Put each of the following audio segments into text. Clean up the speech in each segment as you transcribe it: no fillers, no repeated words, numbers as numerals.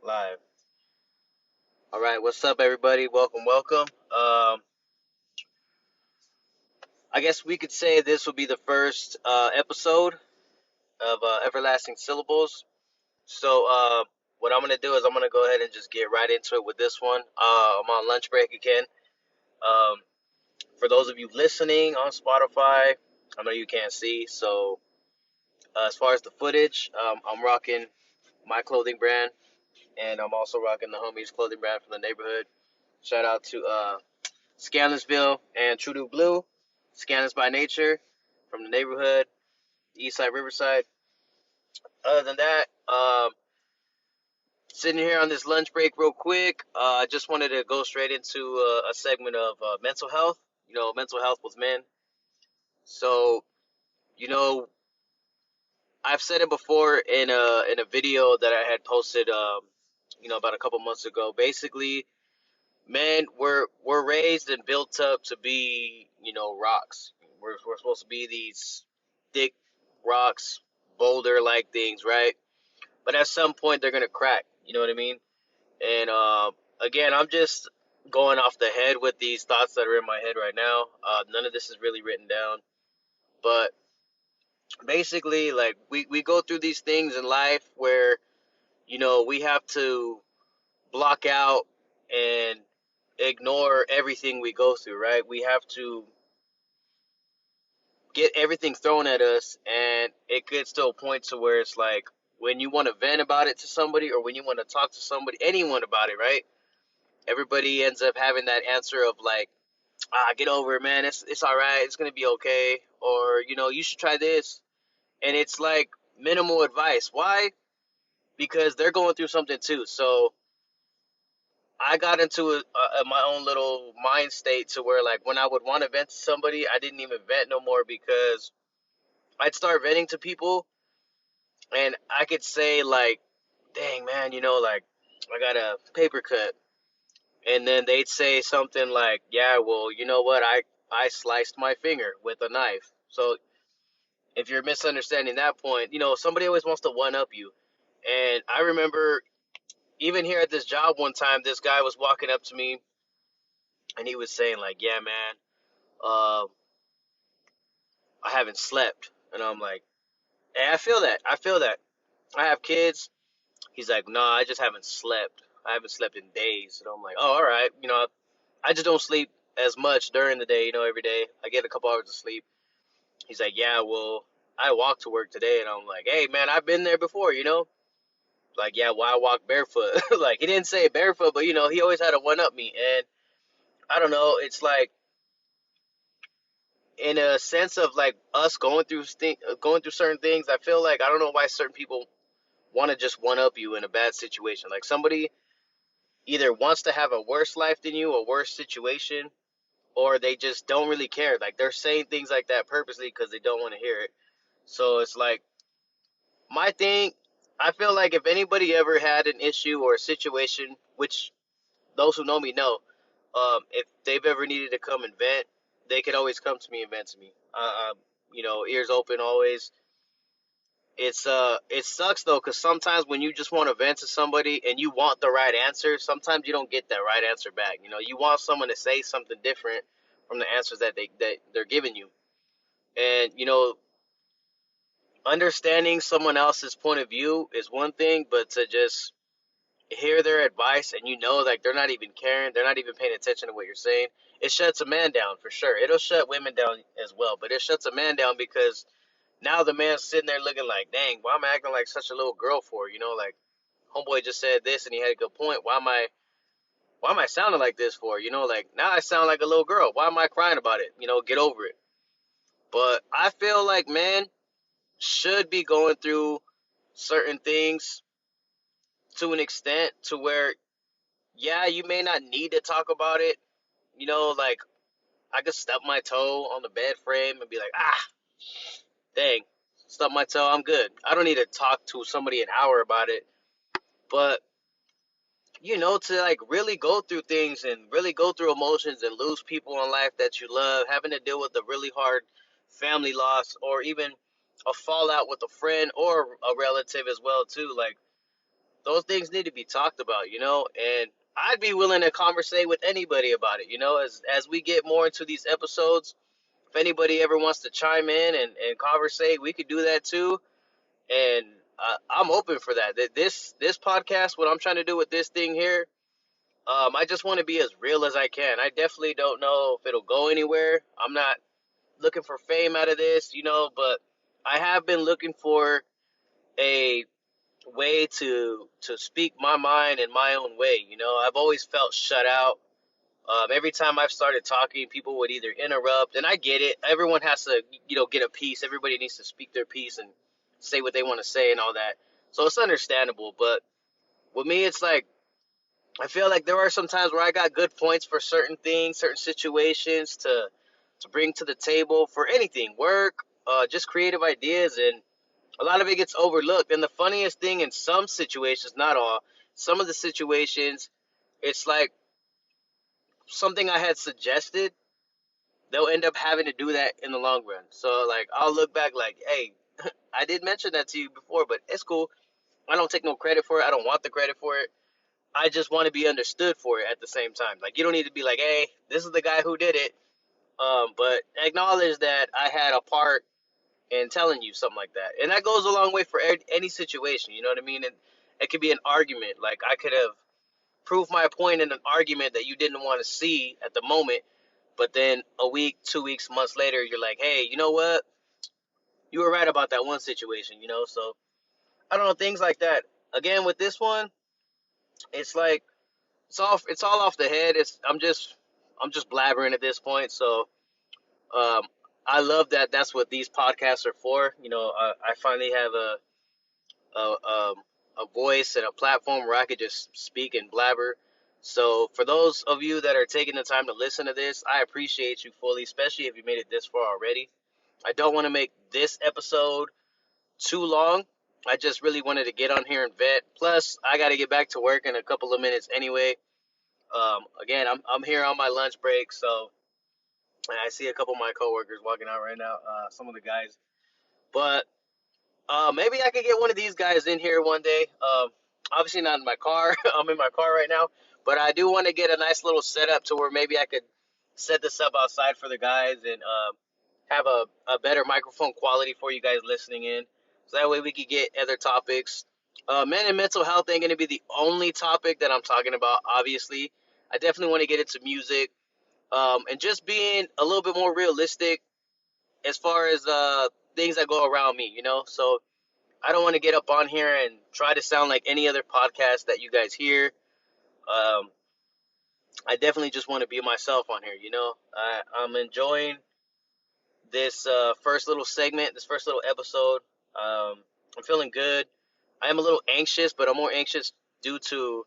Live. All right, what's up, everybody? Welcome. I guess we could say this will be the first episode of Everlasting Syllables. So, what I'm gonna do is I'm gonna go ahead and just get right into it with this one. I'm on lunch break again. Um, for those of you listening on Spotify, I know you can't see. So, as far as the footage, I'm rocking my clothing brand, and I'm also rocking the homies clothing brand from the neighborhood. Shout out to Scanlonsville and True to Blue. Scandalous by nature from the neighborhood, East Side, Riverside. Other than that, sitting here on this lunch break real quick. I just wanted to go straight into a segment of mental health. Mental health with men. So, you know, I've said it before in a video that I had posted, about a couple months ago. Basically, men we're raised and built up to be, rocks. We're supposed to be these thick rocks, boulder like things, right? But at some point they're gonna crack. You know what I mean? And again, I'm just going off the head with these thoughts that are in my head right now. None of this is really written down, but basically, like we go through these things in life where we have to block out and ignore everything we go through, right? We have to get everything thrown at us, and it gets to a point to where it's like when you want to vent about it to somebody or when you want to talk to somebody, anyone about it, right? Everybody ends up having that answer of like, get over it, man. It's all right. It's gonna be okay. Or you should try this, and it's like minimal advice. Why? Because they're going through something too. So I got into my own little mind state to where like when I would want to vent to somebody, I didn't even vent no more because I'd start venting to people, and I could say like, "Dang man, like I got a paper cut," and then they'd say something like, "Yeah, well, you know what? I sliced my finger with a knife." So if you're misunderstanding that point, somebody always wants to one up you. And I remember even here at this job one time, this guy was walking up to me and he was saying like, "Yeah, man, uh, I haven't slept," and I'm like, "Hey, I feel that. I feel that. I have kids." He's like, "Nah, I just haven't slept. I haven't slept in days." And I'm like, "Oh, all right. I just don't sleep as much during the day. Every day I get a couple hours of sleep." He's like, "Yeah, well, I walked to work today," and I'm like, "Hey, man, I've been there before. Like, yeah, well, I walk barefoot." Like, he didn't say barefoot, but he always had to one up me, and I don't know. It's like in a sense of like us going through certain things. I feel like I don't know why certain people want to just one up you in a bad situation. Like somebody either wants to have a worse life than you, a worse situation, or they just don't really care. Like they're saying things like that purposely because they don't want to hear it. So it's like my thing. I feel like if anybody ever had an issue or a situation, which those who know me know, if they've ever needed to come and vent, they could always come to me and vent to me. Ears open always. It sucks though, because sometimes when you just want to vent to somebody and you want the right answer, sometimes you don't get that right answer back. You want someone to say something different from the answers that they're giving you, and understanding someone else's point of view is one thing, but to just hear their advice and like they're not even caring, they're not even paying attention to what you're saying, it shuts a man down for sure. It'll shut women down as well, but it shuts a man down because now the man's sitting there looking like, dang, why am I acting like such a little girl for? Like homeboy just said this and he had a good point. Why am I sounding like this for? Like now I sound like a little girl. Why am I crying about it? Get over it. But I feel like men should be going through certain things to an extent to where, yeah, you may not need to talk about it. Like I could stub my toe on the bed frame and be like, dang, stub my toe, I'm good. I don't need to talk to somebody an hour about it. But to like really go through things and really go through emotions and lose people in life that you love, having to deal with a really hard family loss or even a fallout with a friend or a relative as well too. Like those things need to be talked about, and I'd be willing to conversate with anybody about it, as we get more into these episodes. If anybody ever wants to chime in and conversate, we could do that too. And I'm open for that. This podcast, what I'm trying to do with this thing here, I just want to be as real as I can. I definitely don't know if it'll go anywhere. I'm not looking for fame out of this, but I have been looking for a way to speak my mind in my own way. I've always felt shut out. Every time I've started talking, people would either interrupt, and I get it. Everyone has to, get a piece. Everybody needs to speak their piece and say what they want to say and all that. So it's understandable. But with me, it's like I feel like there are some times where I got good points for certain things, certain situations to bring to the table for anything, work, just creative ideas, and a lot of it gets overlooked. And the funniest thing in some situations, not all, some of the situations, it's like something I had suggested, they'll end up having to do that in the long run. So like I'll look back like, hey, I did mention that to you before, but it's cool. I don't take no credit for it. I don't want the credit for it. I just want to be understood for it at the same time. Like you don't need to be like, hey, this is the guy who did it. But acknowledge that I had a part in telling you something like that, and that goes a long way for any situation. You know what I mean? And it could be an argument. Like I could have proved my point in an argument that you didn't want to see at the moment, but then a week, 2 weeks, months later, you're like, hey, you know what? You were right about that one situation. So I don't know, things like that. Again, with this one, it's like it's all off the head. I'm just blabbering at this point. So um, I love that. That's what these podcasts are for. I finally have a a voice and a platform where I could just speak and blabber. So for those of you that are taking the time to listen to this, I appreciate you fully, especially if you made it this far already. I don't want to make this episode too long. I just really wanted to get on here and vet. Plus, I got to get back to work in a couple of minutes anyway. Again, I'm here on my lunch break, so I see a couple of my coworkers walking out right now. Some of the guys, but maybe I could get one of these guys in here one day. Obviously not in my car. I'm in my car right now, but I do want to get a nice little setup to where maybe I could set this up outside for the guys and have a better microphone quality for you guys listening in. So that way we could get other topics. Men and mental health ain't gonna be the only topic that I'm talking about. Obviously, I definitely want to get into music and just being a little bit more realistic as far as things that go around me. So I don't want to get up on here and try to sound like any other podcast that you guys hear. Um, I definitely just want to be myself on here. I'm enjoying this first little segment, this first little episode. I'm feeling good. I am a little anxious, but I'm more anxious due to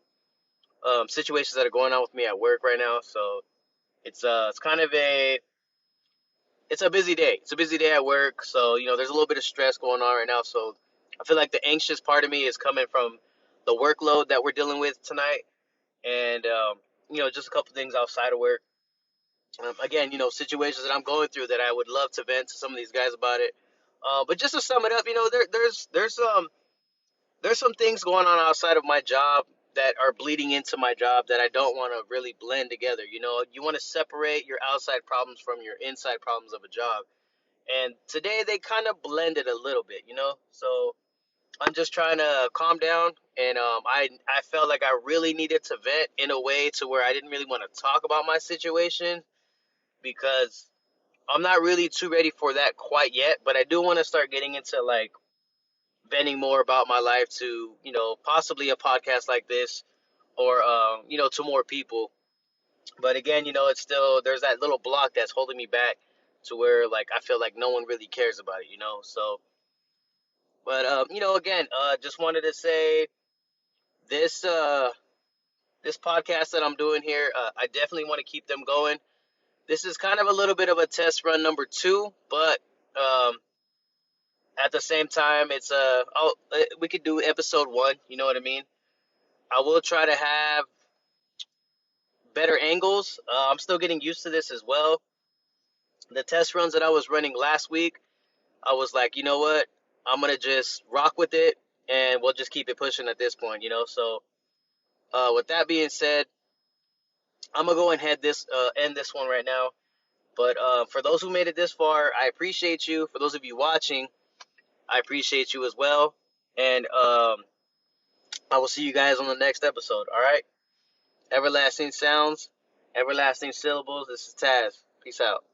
situations that are going on with me at work right now. So it's kind of it's a busy day. It's a busy day at work. So there's a little bit of stress going on right now. So I feel like the anxious part of me is coming from the workload that we're dealing with tonight, and just a couple things outside of work. Again, situations that I'm going through that I would love to vent to some of these guys about it. But just to sum it up, there's some things going on outside of my job that are bleeding into my job that I don't want to really blend together. You want to separate your outside problems from your inside problems of a job. And today they kind of blended a little bit. So I'm just trying to calm down, and I felt like I really needed to vent in a way to where I didn't really want to talk about my situation because I'm not really too ready for that quite yet. But I do want to start getting into like venting more about my life to possibly a podcast like this or to more people. But again, it's still there's that little block that's holding me back to where like I feel like no one really cares about it. So but again, just wanted to say this this podcast that I'm doing here, I definitely want to keep them going. This is kind of a little bit of a test run number two, but um, at the same time, we could do episode one. You know what I mean? I will try to have better angles. I'm still getting used to this as well. The test runs that I was running last week, I was like, you know what? I'm gonna just rock with it and we'll just keep it pushing at this point, you know. So, with that being said, I'm gonna go ahead this end this one right now. But for those who made it this far, I appreciate you. For those of you watching, I appreciate you as well. And I will see you guys on the next episode. All right. Everlasting sounds, everlasting syllables. This is Taz. Peace out.